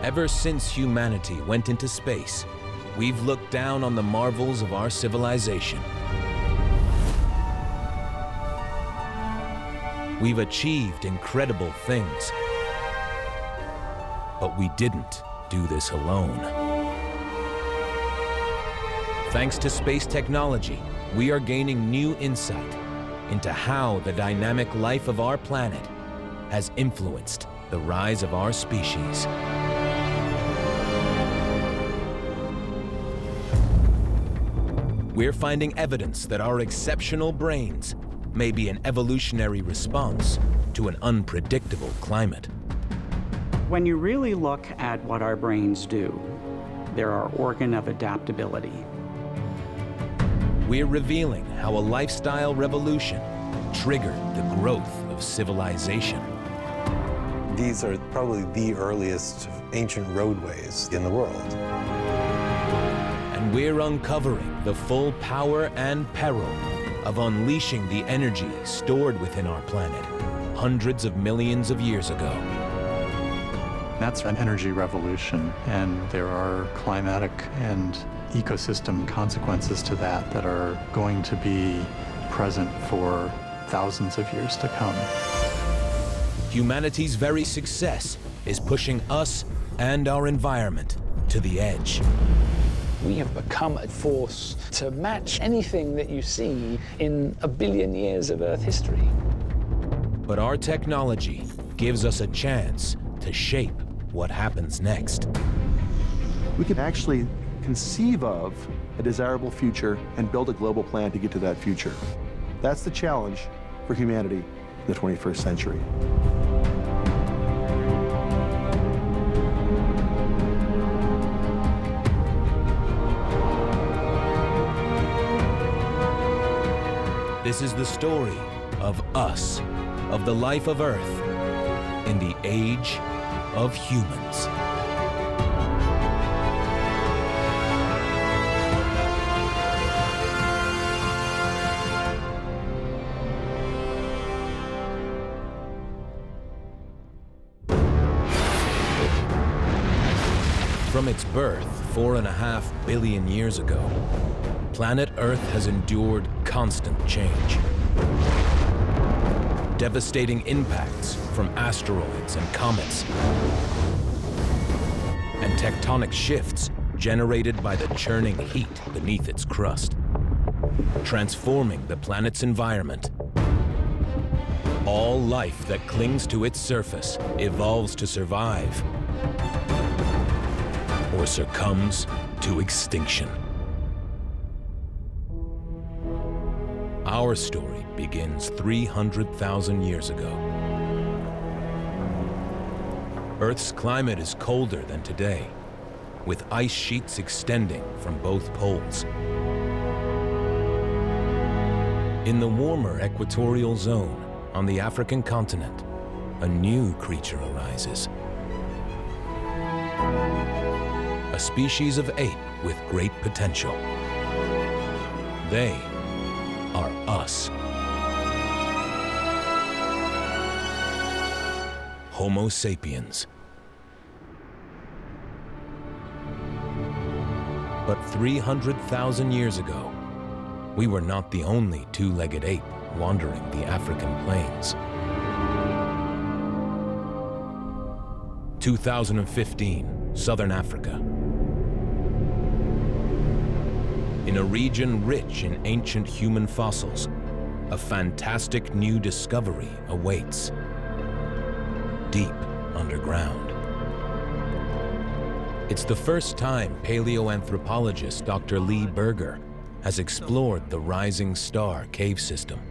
Ever since humanity went into space, we've looked down on the marvels of our civilization. We've achieved incredible things, but we didn't do this alone. Thanks to space technology, we are gaining new insight into how the dynamic life of our planet has influenced the rise of our species. We're finding evidence that our exceptional brains may be an evolutionary response to an unpredictable climate. When you really look at what our brains do, they're our organ of adaptability. We're revealing how a lifestyle revolution triggered the growth of civilization. These are probably the earliest ancient roadways in the world. And we're uncovering the full power and peril of unleashing the energy stored within our planet hundreds of millions of years ago. That's an energy revolution, and there are climatic and ecosystem consequences to that that are going to be present for thousands of years to come. Humanity's very success is pushing us and our environment to the edge. We have become a force to match anything that you see in 1 billion years of Earth history. But our technology gives us a chance to shape what happens next. We can actually conceive of a desirable future and build a global plan to get to that future. That's the challenge for humanity in the 21st century. This is the story of us, of the life of Earth in the age of humans. From its birth 4.5 billion years ago, planet Earth has endured constant change. Devastating impacts from asteroids and comets, and tectonic shifts generated by the churning heat beneath its crust, transforming the planet's environment. All life that clings to its surface evolves to survive or succumbs to extinction. Our story begins 300,000 years ago. Earth's climate is colder than today, with ice sheets extending from both poles. In the warmer equatorial zone on the African continent, a new creature arises. A species of ape with great potential. They are us. Homo sapiens. But 300,000 years ago, we were not the only two-legged ape wandering the African plains. 2015, Southern Africa. In a region rich in ancient human fossils, a fantastic new discovery awaits. Deep underground. It's the first time paleoanthropologist Dr. Lee Berger has explored the Rising Star cave system.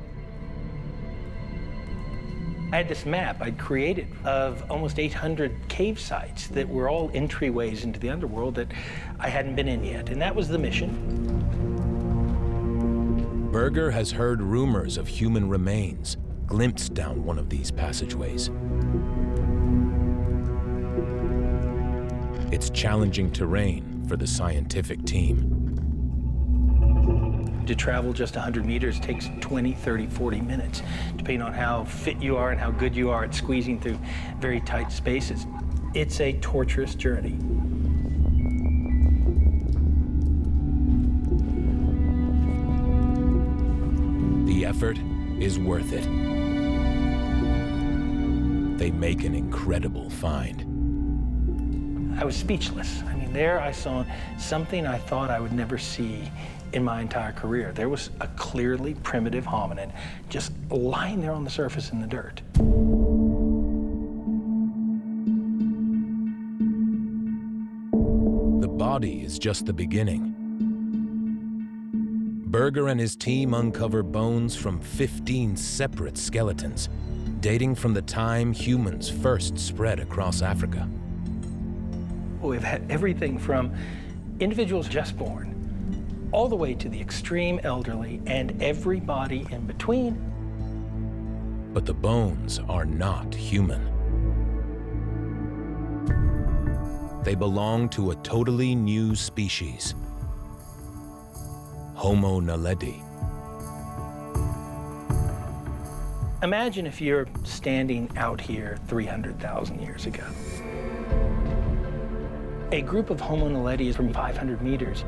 I had this map I'd created of almost 800 cave sites that were all entryways into the underworld that I hadn't been in yet, and that was the mission. Berger has heard rumors of human remains glimpsed down one of these passageways. It's challenging terrain for the scientific team. To travel just 100 meters takes 20, 30, 40 minutes, depending on how fit you are and how good you are at squeezing through very tight spaces. It's a torturous journey. The effort is worth it. They make an incredible find. I was speechless. I mean, there I saw something I thought I would never see in my entire career. There was a clearly primitive hominid just lying there on the surface in the dirt. The body is just the beginning. Berger and his team uncover bones from 15 separate skeletons, dating from the time humans first spread across Africa. We've had everything from individuals just born, all the way to the extreme elderly and everybody in between. But the bones are not human. They belong to a totally new species, Homo naledi. Imagine if you're standing out here 300,000 years ago. A group of Homo naledi is from 500 meters.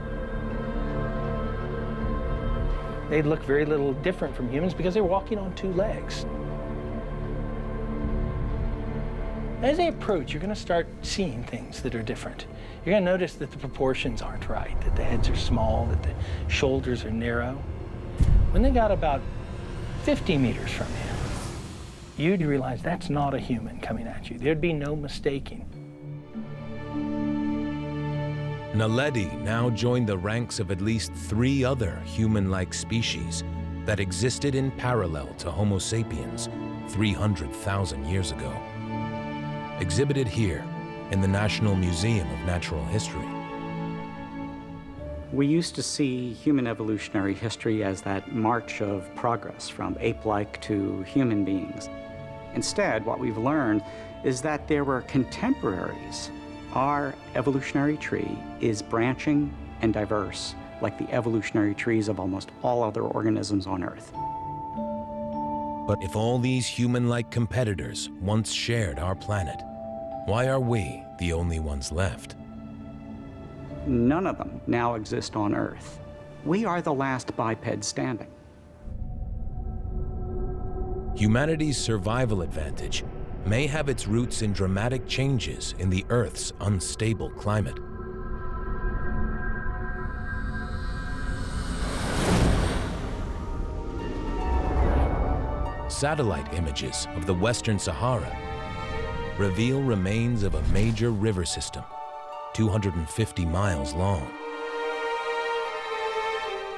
They'd look very little different from humans because they're walking on two legs. As they approach, you're going to start seeing things that are different. You're going to notice that the proportions aren't right, that the heads are small, that the shoulders are narrow. When they got about 50 meters from you, you'd realize that's not a human coming at you. There'd be no mistaking. Naledi now joined the ranks of at least 3 other human-like species that existed in parallel to Homo sapiens 300,000 years ago. Exhibited here in the National Museum of Natural History. We used to see human evolutionary history as that march of progress from ape-like to human beings. Instead, what we've learned is that there were contemporaries. Our evolutionary tree is branching and diverse, like the evolutionary trees of almost all other organisms on Earth. But if all these human-like competitors once shared our planet, why are we the only ones left? None of them now exist on Earth. We are the last biped standing. Humanity's survival advantage may have its roots in dramatic changes in the Earth's unstable climate. Satellite images of the Western Sahara reveal remains of a major river system, 250 miles long.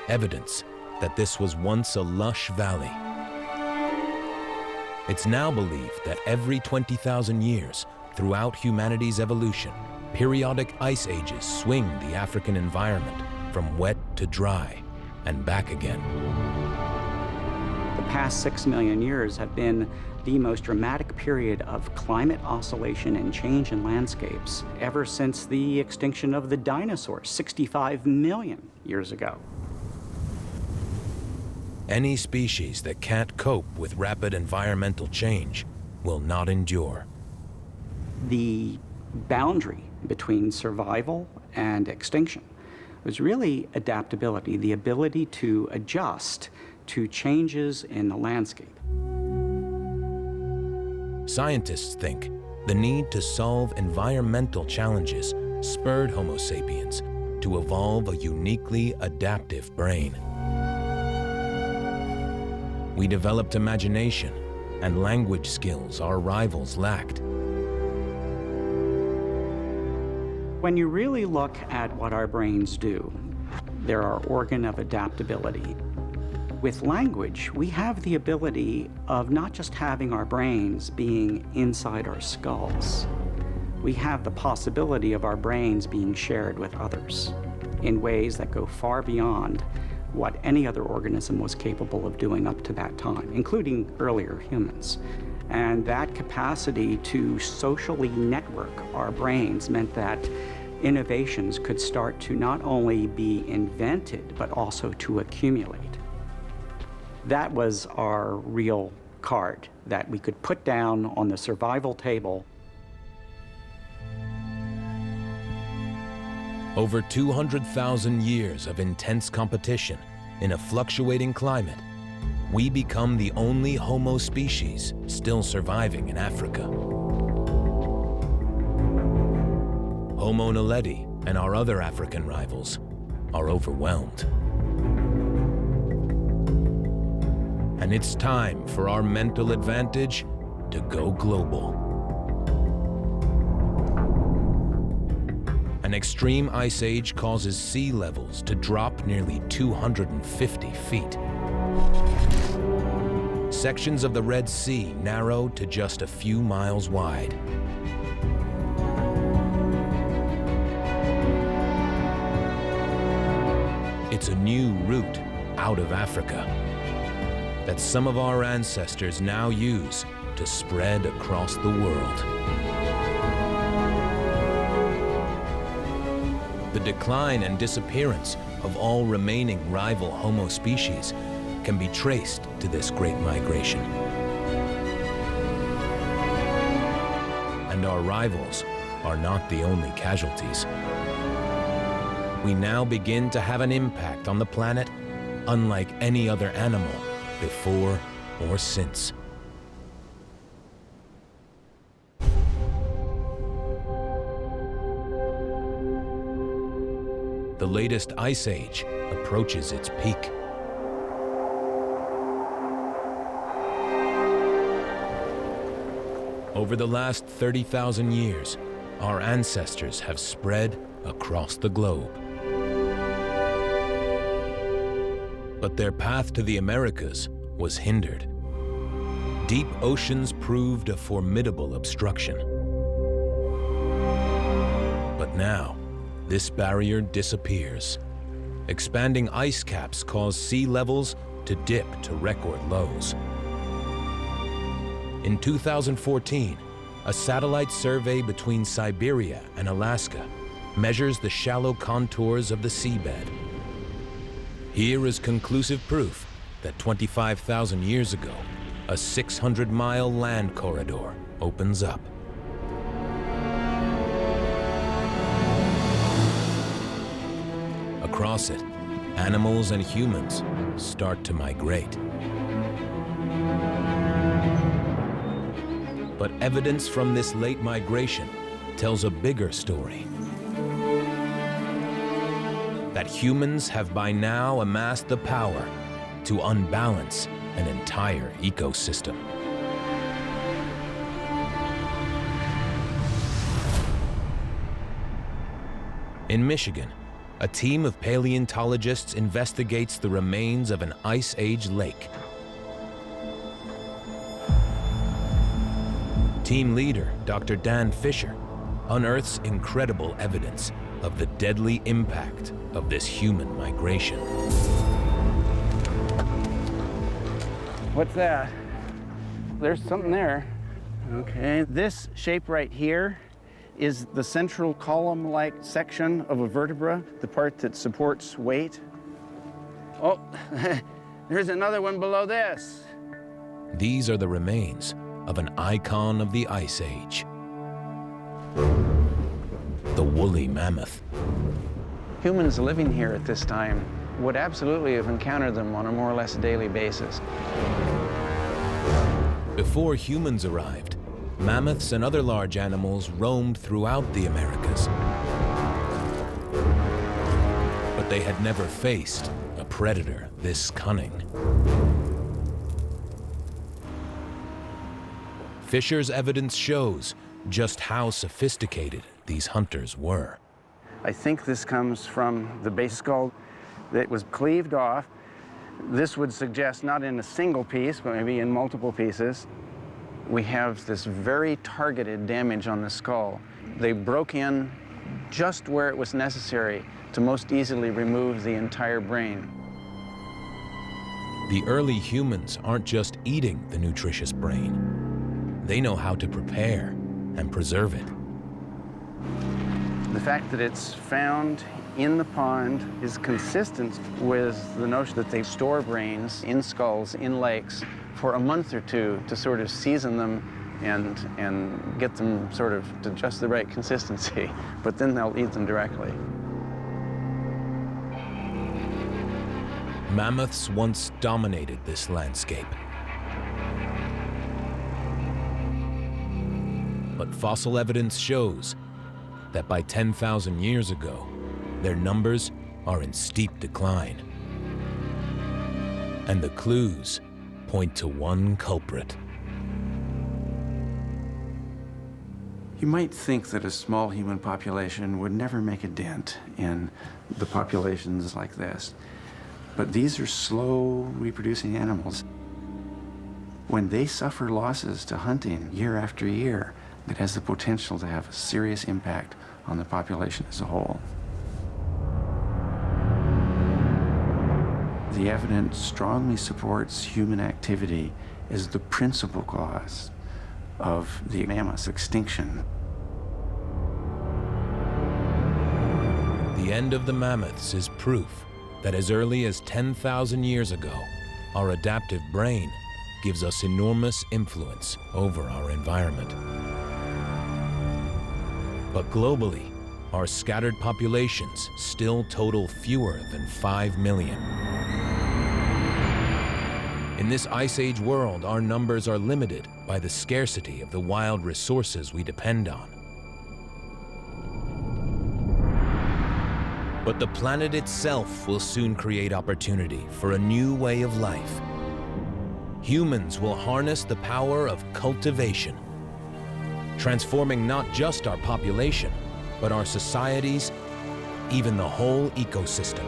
Evidence that this was once a lush valley. It's now believed that every 20,000 years, throughout humanity's evolution, periodic ice ages swing the African environment from wet to dry and back again. The past 6 million years have been the most dramatic period of climate oscillation and change in landscapes ever since the extinction of the dinosaurs 65 million years ago. Any species that can't cope with rapid environmental change will not endure. The boundary between survival and extinction was really adaptability, the ability to adjust to changes in the landscape. Scientists think the need to solve environmental challenges spurred Homo sapiens to evolve a uniquely adaptive brain. We developed imagination and language skills our rivals lacked. When you really look at what our brains do, they're our organ of adaptability. With language, we have the ability of not just having our brains being inside our skulls. We have the possibility of our brains being shared with others in ways that go far beyond what any other organism was capable of doing up to that time, including earlier humans. And that capacity to socially network our brains meant that innovations could start to not only be invented, but also to accumulate. That was our real card that we could put down on the survival table. Over 200,000 years of intense competition in a fluctuating climate, we become the only Homo species still surviving in Africa. Homo naledi and our other African rivals are overwhelmed. And it's time for our mental advantage to go global. An extreme ice age causes sea levels to drop nearly 250 feet. Sections of the Red Sea narrow to just a few miles wide. It's a new route out of Africa that some of our ancestors now use to spread across the world. The decline and disappearance of all remaining rival Homo species can be traced to this great migration. And our rivals are not the only casualties. We now begin to have an impact on the planet unlike any other animal before or since. The latest ice age approaches its peak. Over the last 30,000 years, our ancestors have spread across the globe. But their path to the Americas was hindered. Deep oceans proved a formidable obstruction. But now, this barrier disappears. Expanding ice caps cause sea levels to dip to record lows. In 2014, a satellite survey between Siberia and Alaska measures the shallow contours of the seabed. Here is conclusive proof that 25,000 years ago, a 600-mile land corridor opens up. Across it, animals and humans start to migrate. But evidence from this late migration tells a bigger story. That humans have by now amassed the power to unbalance an entire ecosystem. In Michigan, a team of paleontologists investigates the remains of an Ice Age lake. Team leader, Dr. Dan Fisher, unearths incredible evidence of the deadly impact of this human migration. What's that? There's something there. Okay, this shape right here is the central column-like section of a vertebra, the part that supports weight. Oh, there's another one below this. These are the remains of an icon of the Ice Age, the woolly mammoth. Humans living here at this time would absolutely have encountered them on a more or less daily basis. Before humans arrived, mammoths and other large animals roamed throughout the Americas. But they had never faced a predator this cunning. Fisher's evidence shows just how sophisticated these hunters were. I think this comes from the base skull that was cleaved off. This would suggest not in a single piece, but maybe in multiple pieces. We have this very targeted damage on the skull. They broke in just where it was necessary to most easily remove the entire brain. The early humans aren't just eating the nutritious brain. They know how to prepare and preserve it. The fact that it's found in the pond is consistent with the notion that they store brains in skulls, in lakes, for a month or two to sort of season them and get them sort of to just the right consistency, but then they'll eat them directly. Mammoths once dominated this landscape. But fossil evidence shows that by 10,000 years ago, their numbers are in steep decline. And the clues point to one culprit. You might think that a small human population would never make a dent in the populations like this. But these are slow reproducing animals. When they suffer losses to hunting year after year, it has the potential to have a serious impact on the population as a whole. The evidence strongly supports human activity as the principal cause of the mammoth's extinction. The end of the mammoths is proof that as early as 10,000 years ago, our adaptive brain gives us enormous influence over our environment. But globally, our scattered populations still total fewer than 5 million. In this Ice Age world, our numbers are limited by the scarcity of the wild resources we depend on. But the planet itself will soon create opportunity for a new way of life. Humans will harness the power of cultivation, transforming not just our population, but our societies, even the whole ecosystem.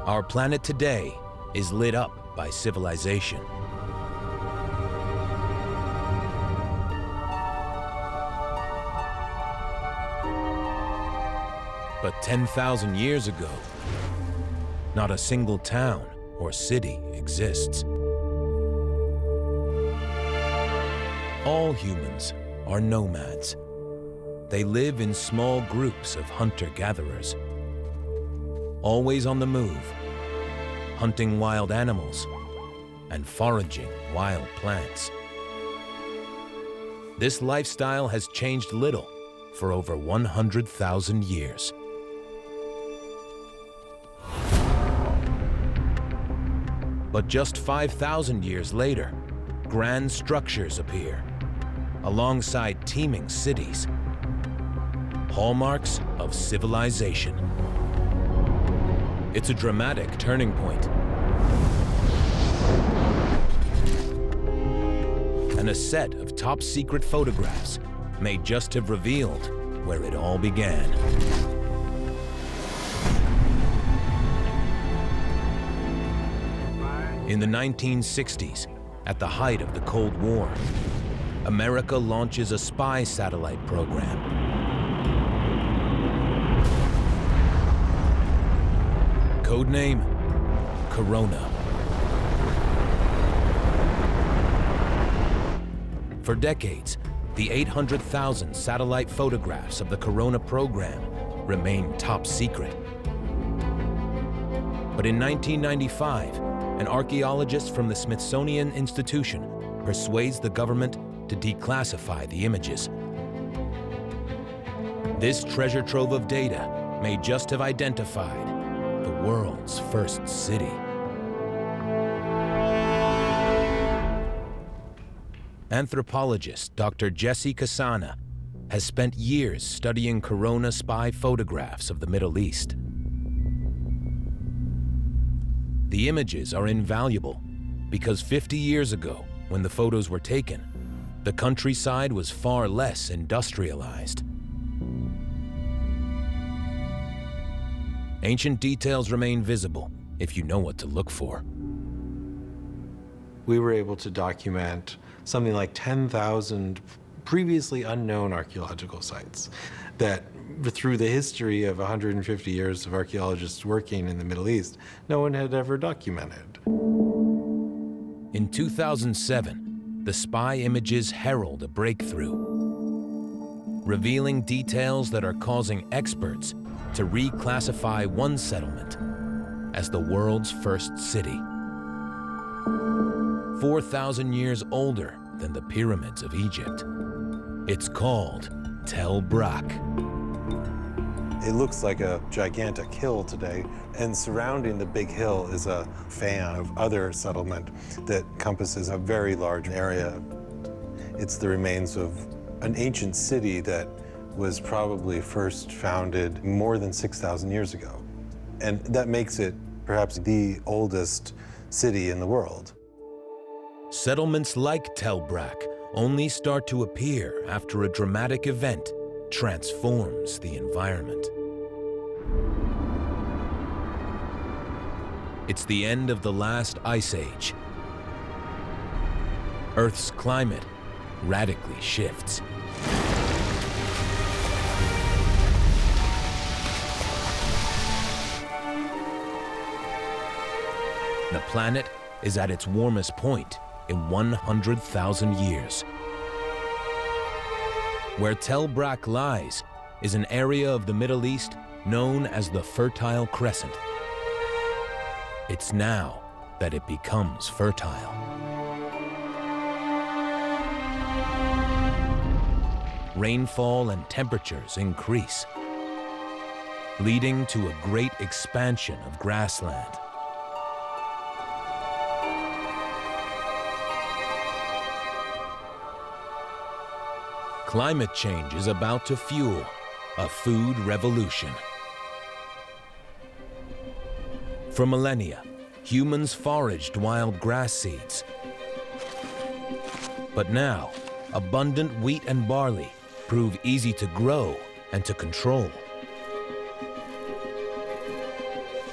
Our planet today is lit up by civilization. But 10,000 years ago, not a single town or city exists. All humans are nomads. They live in small groups of hunter-gatherers, always on the move, hunting wild animals and foraging wild plants. This lifestyle has changed little for over 100,000 years. But just 5,000 years later, grand structures appear, alongside teeming cities, hallmarks of civilization. It's a dramatic turning point. And a set of top-secret photographs may just have revealed where it all began. In the 1960s, at the height of the Cold War, America launches a spy satellite program. Codename Corona. For decades, the 800,000 satellite photographs of the Corona program remained top secret. But in 1995, an archaeologist from the Smithsonian Institution persuades the government to declassify the images. This treasure trove of data may just have identified the world's first city. Anthropologist Dr. Jesse Kasana has spent years studying Corona spy photographs of the Middle East. The images are invaluable because 50 years ago, when the photos were taken, the countryside was far less industrialized. Ancient details remain visible if you know what to look for. We were able to document something like 10,000 previously unknown archaeological sites that, through the history of 150 years of archaeologists working in the Middle East, no one had ever documented. In 2007, the spy images herald a breakthrough, revealing details that are causing experts to reclassify one settlement as the world's first city. 4,000 years older than the pyramids of Egypt. It's called Tel Brak. It looks like a gigantic hill today, and surrounding the big hill is a fan of other settlement that encompasses a very large area. It's the remains of an ancient city that was probably first founded more than 6,000 years ago. And that makes it perhaps the oldest city in the world. Settlements like Tel Brak only start to appear after a dramatic event transforms the environment. It's the end of the last ice age. Earth's climate radically shifts. The planet is at its warmest point in 100,000 years. Where Tel Brak lies is an area of the Middle East known as the Fertile Crescent. It's now that it becomes fertile. Rainfall and temperatures increase, leading to a great expansion of grassland. Climate change is about to fuel a food revolution. For millennia, humans foraged wild grass seeds. But now, abundant wheat and barley prove easy to grow and to control.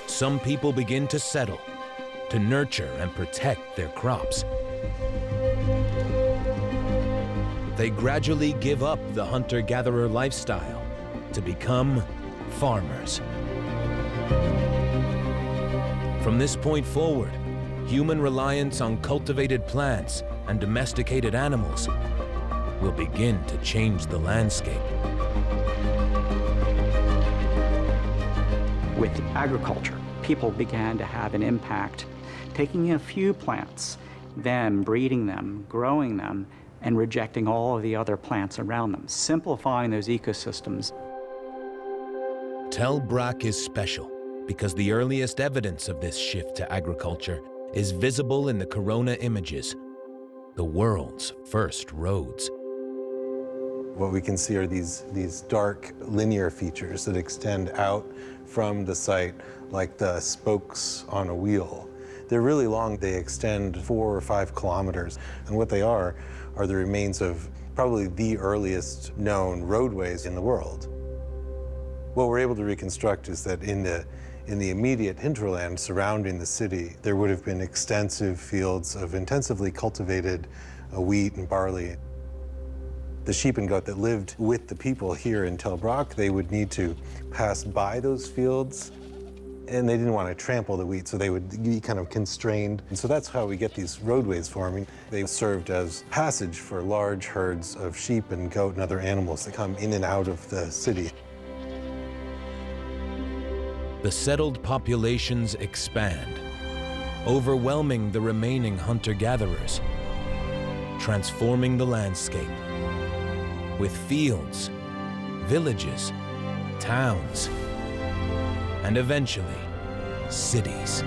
Some people begin to settle, to nurture and protect their crops. They gradually give up the hunter-gatherer lifestyle to become farmers. From this point forward, human reliance on cultivated plants and domesticated animals will begin to change the landscape. With agriculture, people began to have an impact, taking a few plants, then breeding them, growing them, and rejecting all of the other plants around them, simplifying those ecosystems. Tel Brak is special because the earliest evidence of this shift to agriculture is visible in the corona images, the world's first roads. What we can see are these dark linear features that extend out from the site like the spokes on a wheel. They're really long. They extend 4 or 5 kilometers. And what they are the remains of probably the earliest known roadways in the world. What we're able to reconstruct is that in the immediate hinterland surrounding the city, there would have been extensive fields of intensively cultivated wheat and barley. The sheep and goat that lived with the people here in Tel Brak, they would need to pass by those fields, and they didn't want to trample the wheat, so they would be kind of constrained. And so that's how we get these roadways forming. They served as passage for large herds of sheep and goat and other animals that come in and out of the city. The settled populations expand, overwhelming the remaining hunter-gatherers, transforming the landscape with fields, villages, towns, and eventually, cities.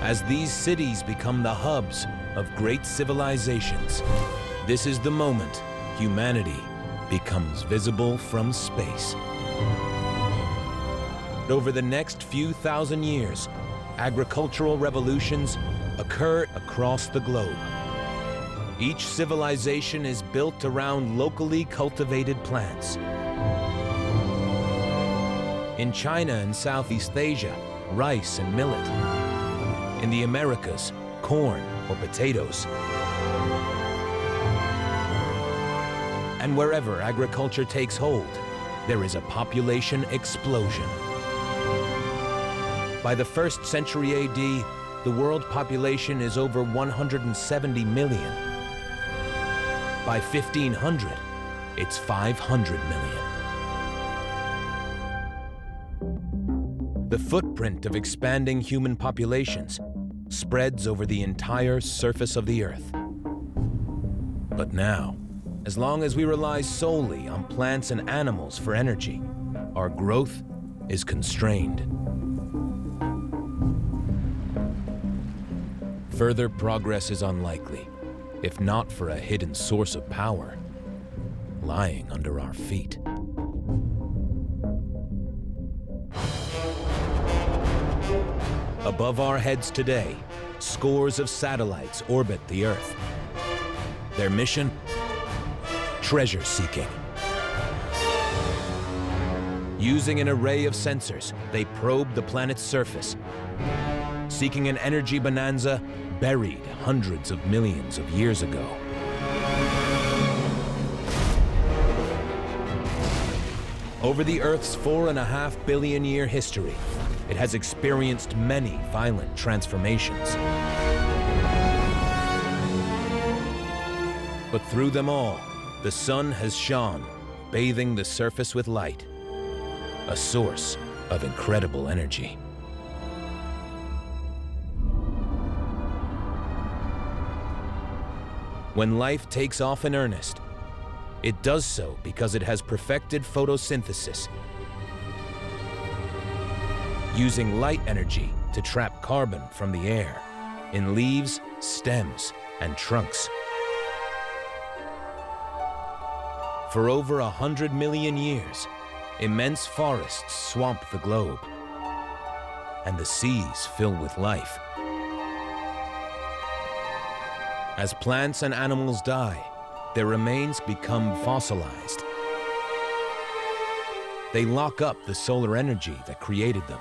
As these cities become the hubs of great civilizations, this is the moment humanity becomes visible from space. Over the next few thousand years, agricultural revolutions occur across the globe. Each civilization is built around locally cultivated plants. In China and Southeast Asia, rice and millet. In the Americas, corn or potatoes. And wherever agriculture takes hold, there is a population explosion. By the 1st century AD, the world population is over 170 million. By 1500, it's 500 million. The footprint of expanding human populations spreads over the entire surface of the Earth. But now, as long as we rely solely on plants and animals for energy, our growth is constrained. Further progress is unlikely, if not for a hidden source of power lying under our feet. Above our heads today, scores of satellites orbit the Earth. Their mission? Treasure seeking. Using an array of sensors, they probe the planet's surface, seeking an energy bonanza buried hundreds of millions of years ago. Over the Earth's 4.5 billion year history, it has experienced many violent transformations. But through them all, the sun has shone, bathing the surface with light, a source of incredible energy. When life takes off in earnest, it does so because it has perfected photosynthesis, using light energy to trap carbon from the air in leaves, stems, and trunks. For over 100 million years, immense forests swamp the globe, and the seas fill with life. As plants and animals die, their remains become fossilized. They lock up the solar energy that created them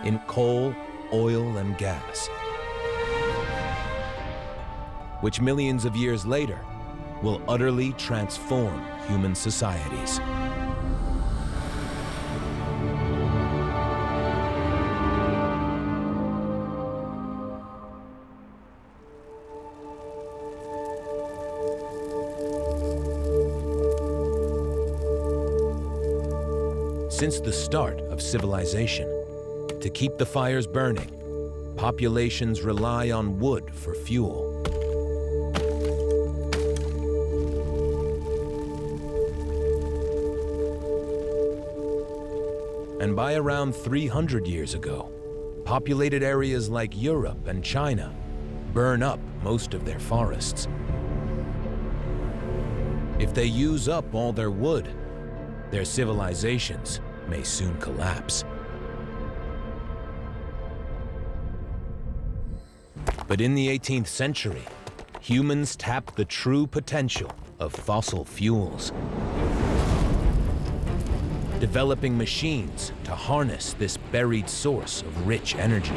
in coal, oil, and gas, which millions of years later will utterly transform human societies. Since the start of civilization, to keep the fires burning, populations rely on wood for fuel. And by around 300 years ago, populated areas like Europe and China burn up most of their forests. If they use up all their wood, their civilizations may soon collapse. But in the 18th century, humans tapped the true potential of fossil fuels, developing machines to harness this buried source of rich energy.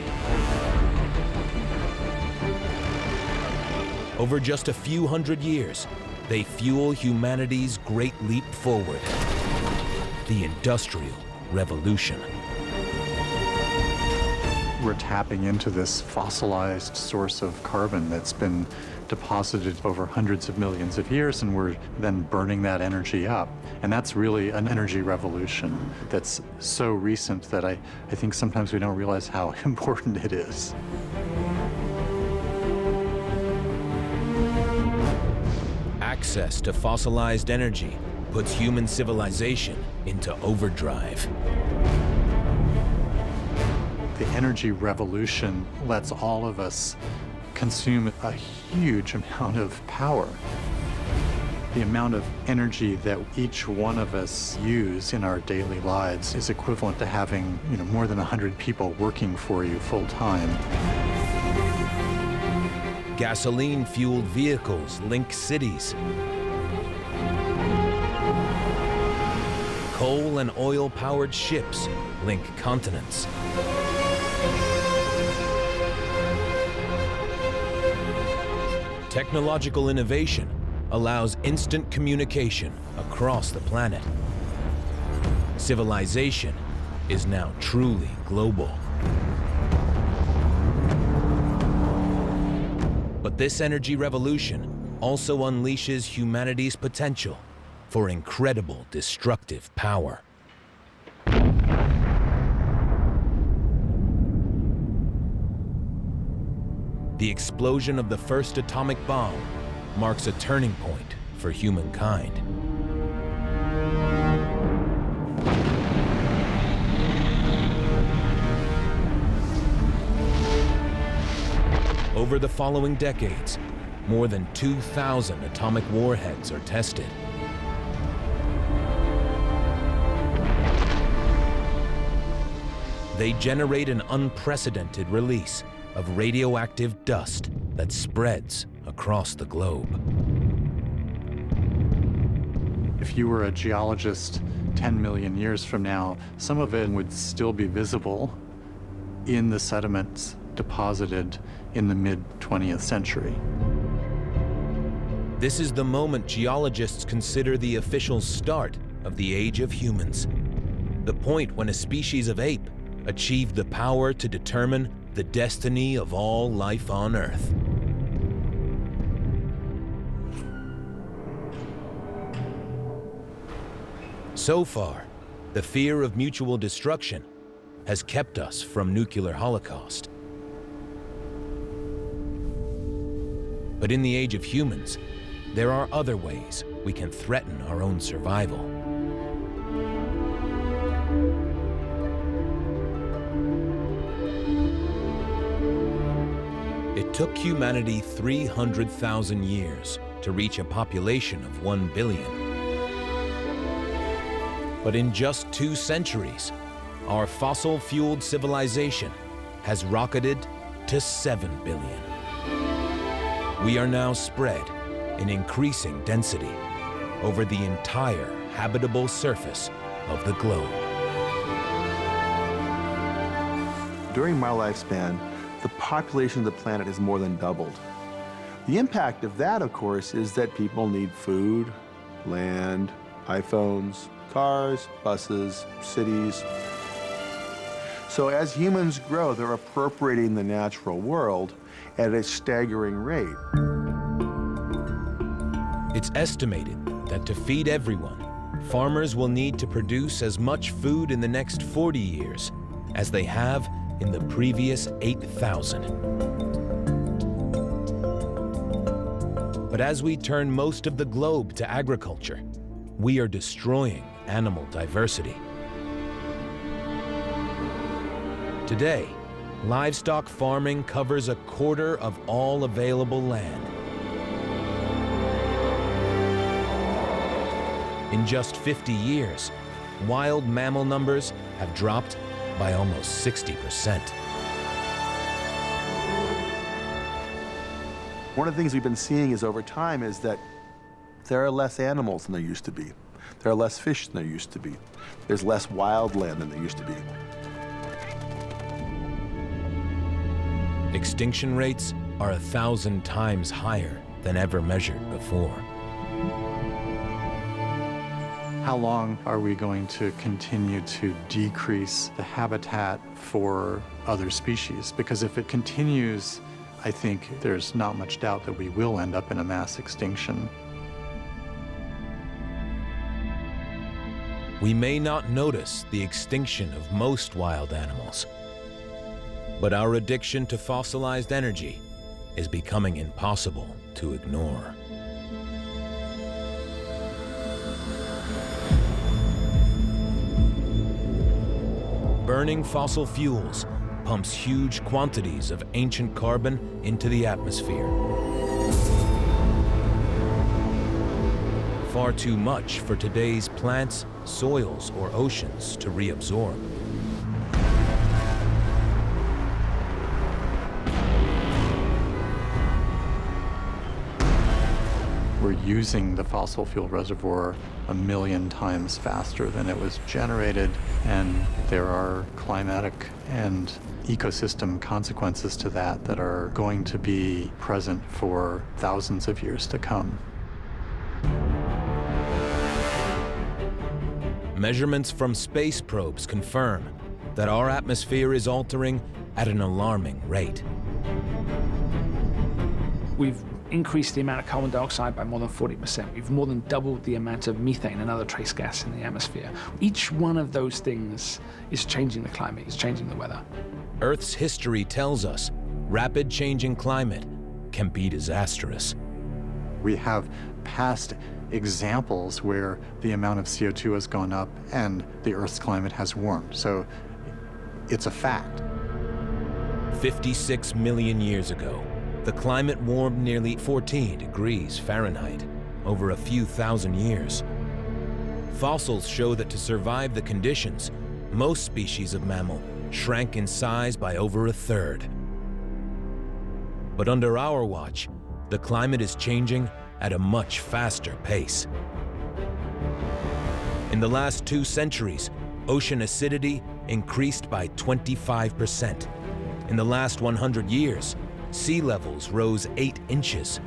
Over just a few hundred years, they fuel humanity's great leap forward, the Industrial Revolution. We're tapping into this fossilized source of carbon that's been deposited over hundreds of millions of years, and we're then burning that energy up. And that's really an energy revolution that's so recent that I think sometimes we don't realize how important it is. Access to fossilized energy puts human civilization into overdrive. The energy revolution lets all of us consume a huge amount of power. The amount of energy that each one of us use in our daily lives is equivalent to having, more than 100 people working for you full time. Gasoline-fueled vehicles link cities. Coal and oil-powered ships link continents. Technological innovation allows instant communication across the planet. Civilization is now truly global. But this energy revolution also unleashes humanity's potential for incredible destructive power. The explosion of the first atomic bomb marks a turning point for humankind. Over the following decades, more than 2,000 atomic warheads are tested. They generate an unprecedented release of radioactive dust that spreads across the globe. If you were a geologist 10 million years from now, some of it would still be visible in the sediments deposited in the mid-20th century. This is the moment geologists consider the official start of the age of humans, the point when a species of ape achieved the power to determine the destiny of all life on Earth. So far, the fear of mutual destruction has kept us from nuclear holocaust. But in the age of humans, there are other ways we can threaten our own survival. It took humanity 300,000 years to reach a population of 1 billion. But in just 2 centuries, our fossil-fueled civilization has rocketed to 7 billion. We are now spread in increasing density over the entire habitable surface of the globe. During my lifespan, the population of the planet has more than doubled. The impact of that, of course, is that people need food, land, iPhones, cars, buses, cities. So as humans grow, they're appropriating the natural world at a staggering rate. It's estimated that to feed everyone, farmers will need to produce as much food in the next 40 years as they have in the previous 8,000. But as we turn most of the globe to agriculture, we are destroying animal diversity. Today, livestock farming covers 1/4 of all available land. In just 50 years, wild mammal numbers have dropped by almost 60%. One of the things we've been seeing is over time is that there are less animals than there used to be. There are less fish than there used to be. There's less wild land than there used to be. Extinction rates are 1,000 times higher than ever measured before. How long are we going to continue to decrease the habitat for other species? Because if it continues, I think there's not much doubt that we will end up in a mass extinction. We may not notice the extinction of most wild animals, but our addiction to fossilized energy is becoming impossible to ignore. Burning fossil fuels pumps huge quantities of ancient carbon into the atmosphere. Far too much for today's plants, soils, or oceans to reabsorb. We're using the fossil fuel reservoir 1 million times faster than it was generated, and there are climatic and ecosystem consequences to that that are going to be present for thousands of years to come. Measurements from space probes confirm that our atmosphere is altering at an alarming rate. We've increased the amount of carbon dioxide by more than 40%. We've more than doubled the amount of methane, another trace gas in the atmosphere. Each one of those things is changing the climate, is changing the weather. Earth's history tells us rapid change in climate can be disastrous. We have past examples where the amount of CO2 has gone up and the Earth's climate has warmed. So it's a fact. 56 million years ago, the climate warmed nearly 14 degrees Fahrenheit over a few thousand years. Fossils show that to survive the conditions, most species of mammal shrank in size by over a third. But under our watch, the climate is changing at a much faster pace. In the last 2 centuries, ocean acidity increased by 25%. In the last 100 years, sea levels rose 8 inches.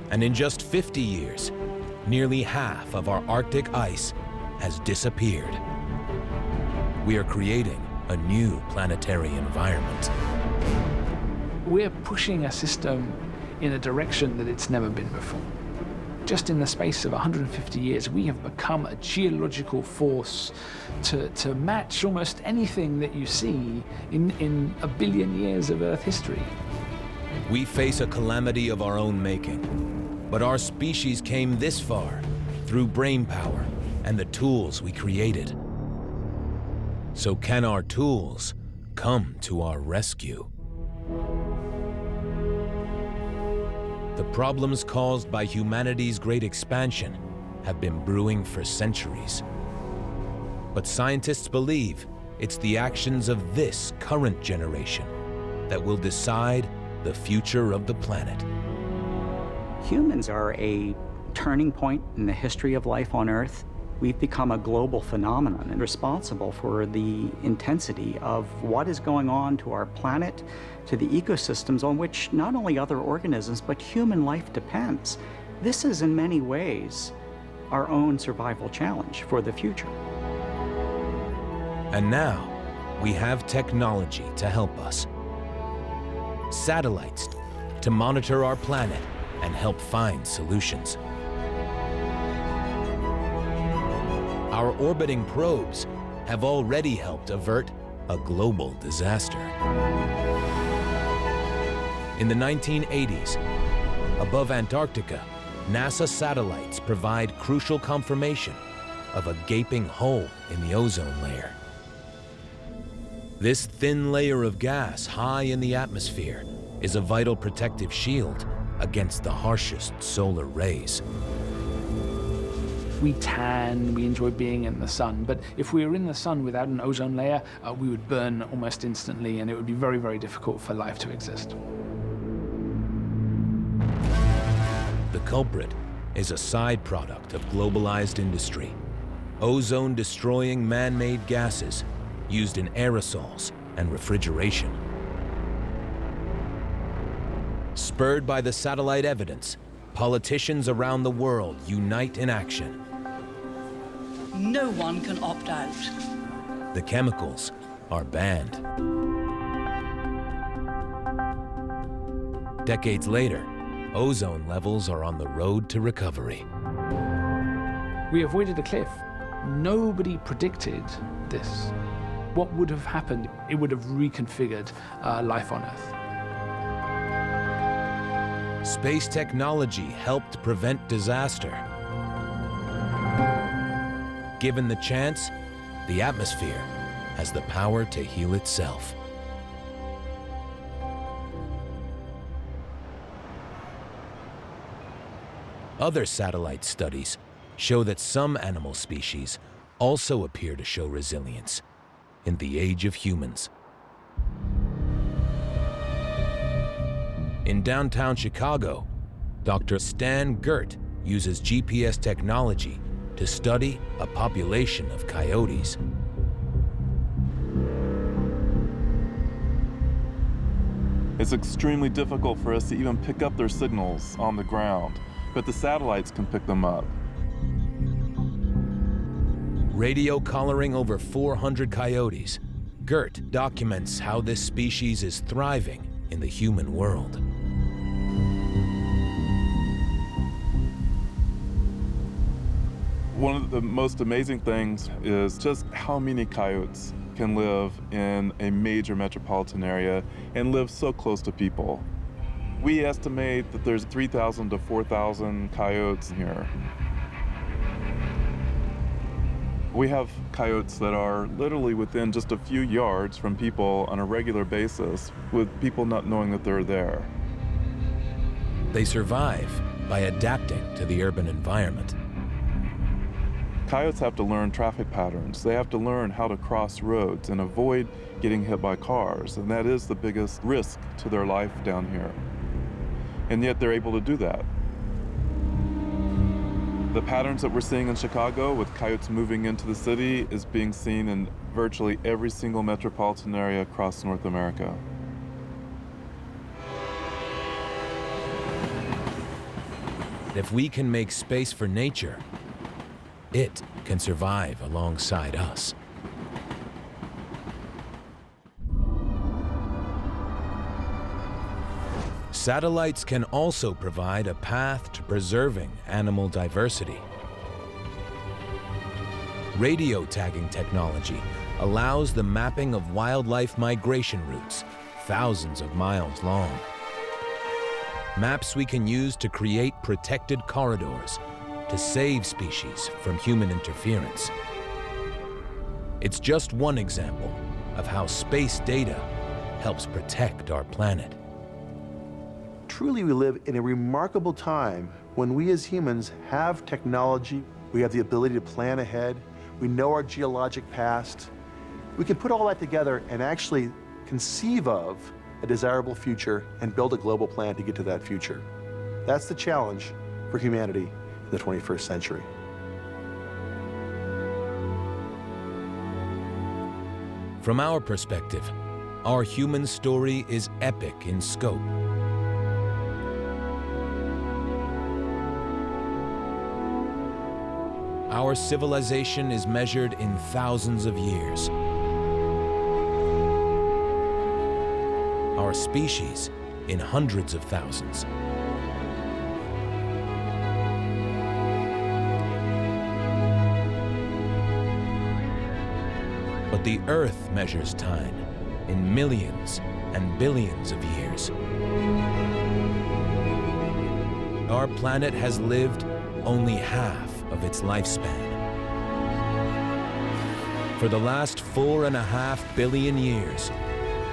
And in just 50 years, nearly half of our Arctic ice has disappeared. We are creating a new planetary environment. We're pushing a system in a direction that it's never been before. Just in the space of 150 years, we have become a geological force to match almost anything that you see in a billion years of Earth history. We face a calamity of our own making, but our species came this far through brain power and the tools we created. So can our tools come to our rescue? The problems caused by humanity's great expansion have been brewing for centuries. But scientists believe it's the actions of this current generation that will decide the future of the planet. Humans are a turning point in the history of life on Earth. We've become a global phenomenon and responsible for the intensity of what is going on to our planet, to the ecosystems on which not only other organisms, but human life depends. This is in many ways our own survival challenge for the future. And now, we have technology to help us. Satellites to monitor our planet and help find solutions. Our orbiting probes have already helped avert a global disaster. In the 1980s, above Antarctica, NASA satellites provide crucial confirmation of a gaping hole in the ozone layer. This thin layer of gas high in the atmosphere is a vital protective shield against the harshest solar rays. We tan, we enjoy being in the sun, but if we were in the sun without an ozone layer, we would burn almost instantly, and it would be very, very difficult for life to exist. The culprit is a side product of globalized industry. Ozone-destroying man-made gases used in aerosols and refrigeration. Spurred by the satellite evidence, politicians around the world unite in action. No one can opt out. The chemicals are banned. Decades later, ozone levels are on the road to recovery. We avoided a cliff. Nobody predicted this. What would have happened? It would have reconfigured life on Earth. Space technology helped prevent disaster. Given the chance, the atmosphere has the power to heal itself. Other satellite studies show that some animal species also appear to show resilience in the age of humans. In downtown Chicago, Dr. Stan Gert uses GPS technology to study a population of coyotes. It's extremely difficult for us to even pick up their signals on the ground, but the satellites can pick them up. Radio collaring over 400 coyotes, Gert documents how this species is thriving in the human world. One of the most amazing things is just how many coyotes can live in a major metropolitan area and live so close to people. We estimate that there's 3,000 to 4,000 coyotes here. We have coyotes that are literally within just a few yards from people on a regular basis, with people not knowing that they're there. They survive by adapting to the urban environment. Coyotes have to learn traffic patterns. They have to learn how to cross roads and avoid getting hit by cars, and that is the biggest risk to their life down here. And yet they're able to do that. The patterns that we're seeing in Chicago with coyotes moving into the city is being seen in virtually every single metropolitan area across North America. If we can make space for nature, it can survive alongside us. Satellites can also provide a path to preserving animal diversity. Radio tagging technology allows the mapping of wildlife migration routes, thousands of miles long. Maps we can use to create protected corridors to save species from human interference. It's just one example of how space data helps protect our planet. Truly, we live in a remarkable time when we as humans have technology, we have the ability to plan ahead, we know our geologic past. We can put all that together and actually conceive of a desirable future and build a global plan to get to that future. That's the challenge for humanity in the 21st century. From our perspective, our human story is epic in scope. Our civilization is measured in thousands of years. Our species in hundreds of thousands. But the Earth measures time in millions and billions of years. Our planet has lived only half of its lifespan. For the last 4.5 billion years,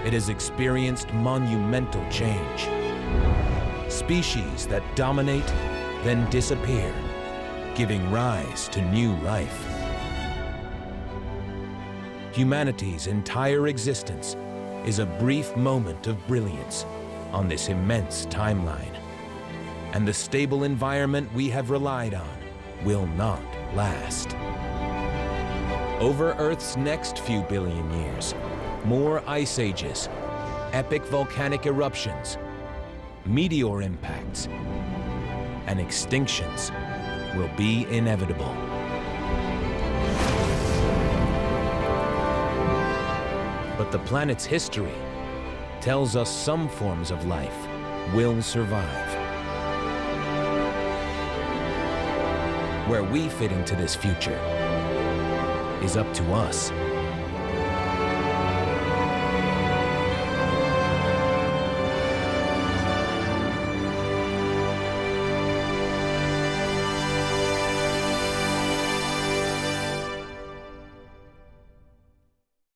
it has experienced monumental change. Species that dominate, then disappear, giving rise to new life. Humanity's entire existence is a brief moment of brilliance on this immense timeline. And the stable environment we have relied on will not last. Over Earth's next few billion years, more ice ages, epic volcanic eruptions, meteor impacts, and extinctions will be inevitable. But the planet's history tells us some forms of life will survive. Where we fit into this future is up to us.